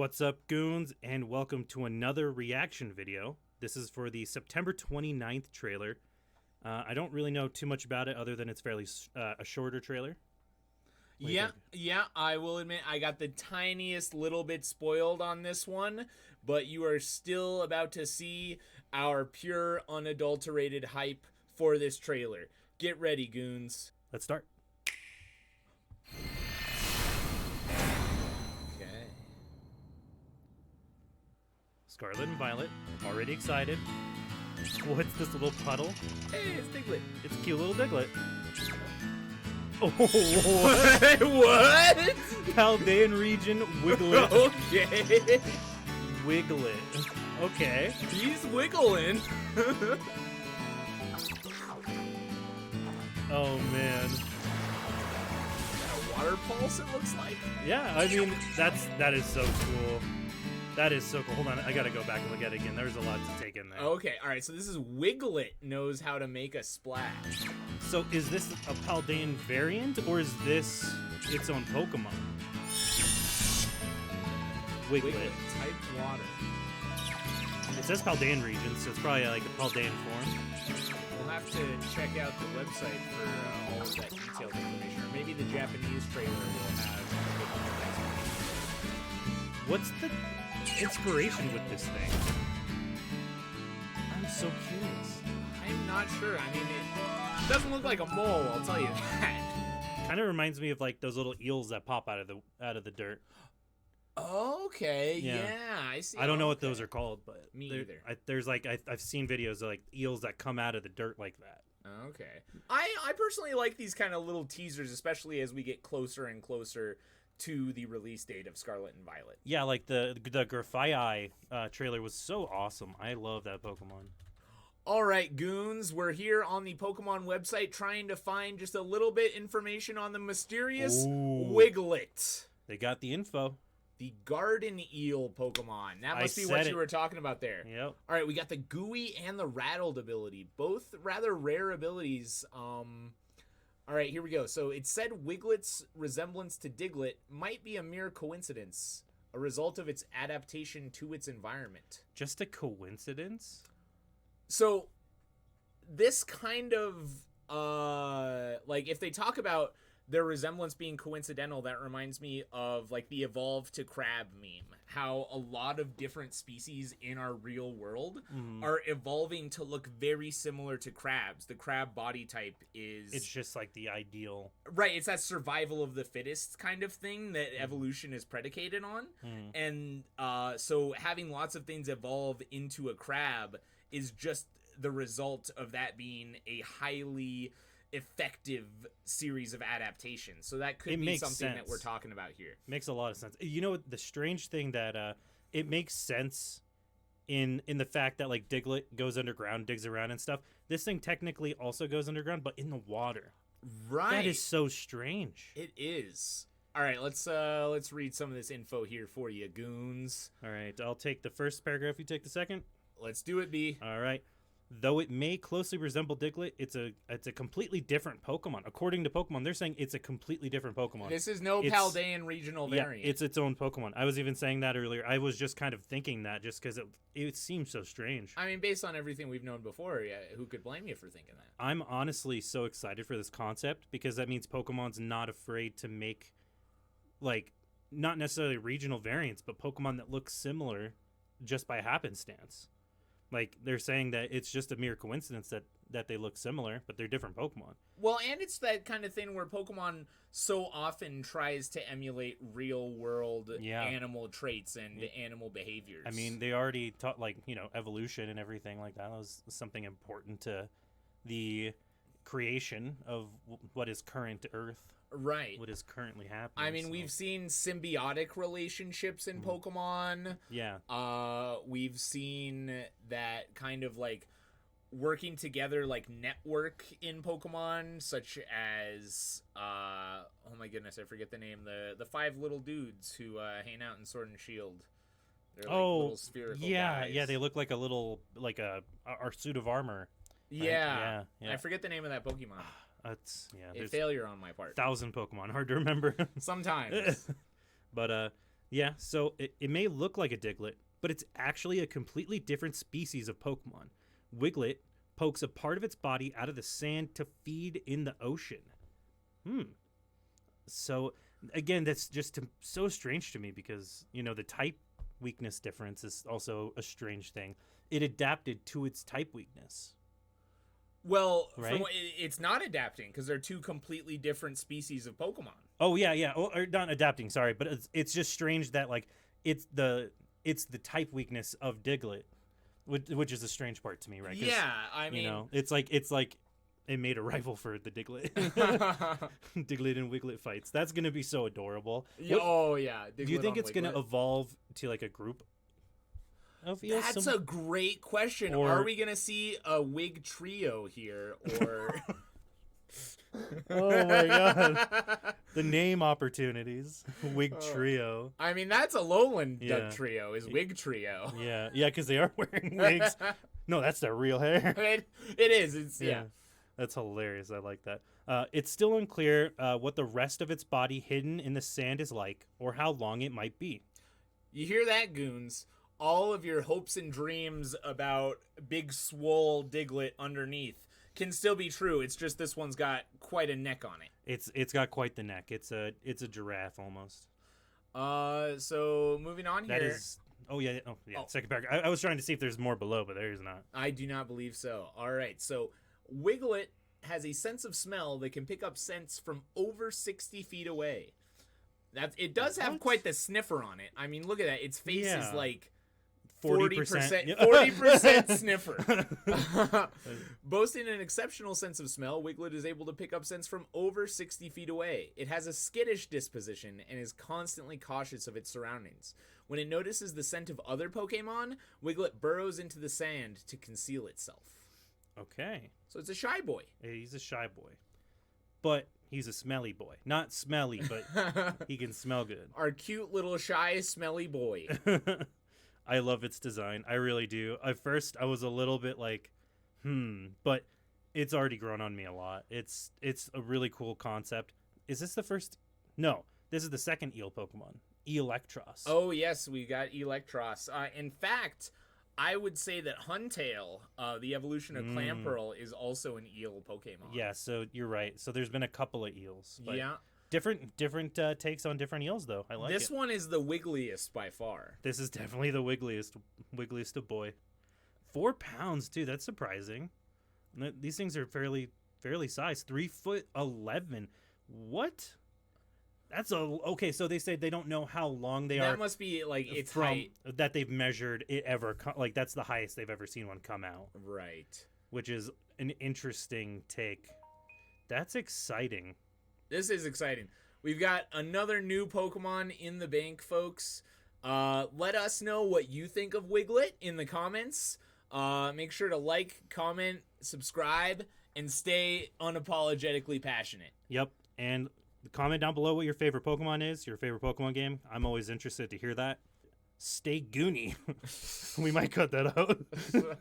What's up, goons, and welcome to another reaction video. This is for the September 29th trailer. I don't really know too much about it other than it's fairly a shorter trailer. Yeah, I will admit I got the tiniest little bit spoiled on this one, but you are still about to see our pure, unadulterated hype for this trailer. Get ready, goons. Let's start. Okay. Scarlet and Violet, already excited. What's this little puddle? Hey, it's Wiglett. It's a cute little Diglett. Oh, What? Paldean region Wiglett. Okay. Wiglett. Okay. He's wiggling. Oh man. A water pulse, it looks like. Yeah, I mean that is so cool. That is so cool. Hold on, I gotta go back and look at it again. There's a lot to take in there. Okay, all right. So this is Wiglett knows how to make a splash. So is this a Paldean variant, or is this its own Pokemon? Wiglett. Type water. It says Paldean region, so it's probably like a Paldean form. We'll have to check out the website for all of that detailed information, or maybe the Japanese trailer will have a bit more What's the inspiration with this thing? I'm so curious. I'm not sure. I mean, it doesn't look like a mole, I'll tell you that. Kind of reminds me of like those little eels that pop out of the dirt. Okay, yeah, I see. I don't know what those are called, but Me either. There's like I've seen videos of like eels that come out of the dirt like that. Okay. I personally like these kind of little teasers, especially as we get closer and closer to the release date of Scarlet and Violet. Yeah, like the Grafaiai trailer was so awesome. I love that Pokemon. All right, goons, we're here on the Pokemon website trying to find just a little bit information on the mysterious Wiglett. They got the info. The garden eel Pokemon. That must be what you were talking about there. Yep. All right, we got the gooey and the rattled ability. Both rather rare abilities. All right, here we go. So it said Wiglett's resemblance to Diglett might be a mere coincidence, a result of its adaptation to its environment. Just a coincidence? So this kind of, like if they talk about their resemblance being coincidental, that reminds me of like the evolve to crab meme. How a lot of different species in our real world are evolving to look very similar to crabs. The crab body type is... It's just like the ideal... Right, it's that survival of the fittest kind of thing that evolution is predicated on. And so having lots of things evolve into a crab is just the result of that being a highly effective series of adaptations. So that could be something that we're talking about here. Makes a lot of sense. You know, the strange thing that it makes sense in the fact that like Diglett goes underground, digs around and stuff. This thing technically also goes underground, but in the water. Right. That is so strange. It is. All right, let's read some of this info here for you, goons. All right, I'll take the first paragraph. You take the second. Let's do it, B. All right. Though it may closely resemble Diglett, it's a completely different Pokemon. According to Pokemon, they're saying it's a completely different Pokemon. This is no Paldean regional variant. Yeah, it's its own Pokemon. I was even saying that earlier. I was just kind of thinking that just because it seems so strange. I mean, based on everything we've known before, yeah, who could blame you for thinking that? I'm honestly so excited for this concept because that means Pokemon's not afraid to make, like, not necessarily regional variants, but Pokemon that look similar just by happenstance. Like, they're saying that it's just a mere coincidence that they look similar, but they're different Pokemon. Well, and it's that kind of thing where Pokemon so often tries to emulate real-world animal traits and animal behaviors. I mean, they already taught, like, you know, evolution and everything like that. That was something important to the creation of what is current Earth. Right. What is currently happening. I mean, we've seen symbiotic relationships in Pokemon. Yeah. We've seen that kind of like working together like network in Pokemon, such as oh my goodness, I forget the name. The five little dudes who hang out in Sword and Shield. They're like little spherical guys. Yeah, they look like a little our suit of armor. Right? Yeah. I forget the name of that Pokemon. That's a failure on my part. 1,000 Pokemon, hard to remember. Sometimes. But Yeah, so it may look like a Diglett, but it's actually a completely different species of Pokemon. Wiglett pokes a part of its body out of the sand to feed in the ocean. So, again, that's just so strange to me because, the type weakness difference is also a strange thing. It adapted to its type weakness. Well, right? It's not adapting because they're two completely different species of Pokemon. Oh yeah. Or not adapting. Sorry, but it's just strange that like it's the type weakness of Diglett, which is a strange part to me, right? Yeah, I mean, it's like it made a rival for the Diglett. Diglett and Wiglett fights. That's gonna be so adorable. Oh yeah. Do you think it's Wiglett. gonna evolve to like a group of eels? That's a great question. Are we gonna see a Wig trio here, or? Oh my god, the name opportunities. Wig trio. I mean, that's a lowland duck trio. Is Wig trio? Yeah, because they are wearing wigs. No, that's their real hair. It is. It's yeah. That's hilarious. I like that. It's still unclear what the rest of its body hidden in the sand is like, or how long it might be. You hear that, goons? All of your hopes and dreams about big swole Diglett underneath can still be true. It's just this one's got quite a neck on it. It's got quite the neck. It's a giraffe almost. So moving on here. That is. Oh yeah. Second paragraph. I was trying to see if there's more below, but there is not. I do not believe so. All right. So Wiglett has a sense of smell that can pick up scents from over 60 feet away. It does have quite the sniffer on it. I mean, look at that. Its face is like 40%. 40% sniffer. Boasting an exceptional sense of smell, Wiglett is able to pick up scents from over 60 feet away. It has a skittish disposition and is constantly cautious of its surroundings. When it notices the scent of other Pokemon, Wiglett burrows into the sand to conceal itself. Okay. So it's a shy boy. He's a shy boy. But he's a smelly boy. Not smelly, but he can smell good. Our cute little shy, smelly boy. I love its design. I really do. At first, I was a little bit like, but it's already grown on me a lot. It's a really cool concept. Is this the first? No, this is the second eel Pokemon, Electros. Oh, yes, we got Electros. In fact, I would say that Huntail, the evolution of Clamperl, is also an eel Pokemon. Yeah, so you're right. So there's been a couple of eels. But yeah. Different takes on different eels, though. I like this one is the wiggliest by far. This is definitely the wiggliest of boy. 4 pounds, too. That's surprising. These things are fairly sized. 3'11". What? That's okay. So they say they don't know how long they are. That must be like its from height that they've measured it ever. Like that's the highest they've ever seen one come out. Right. Which is an interesting take. That's exciting. This is exciting. We've got another new Pokemon in the bank, folks. Let us know what you think of Wiglett in the comments. Make sure to like, comment, subscribe, and stay unapologetically passionate. Yep. And comment down below what your favorite Pokemon is, your favorite Pokemon game. I'm always interested to hear that. Stay goony. We might cut that out.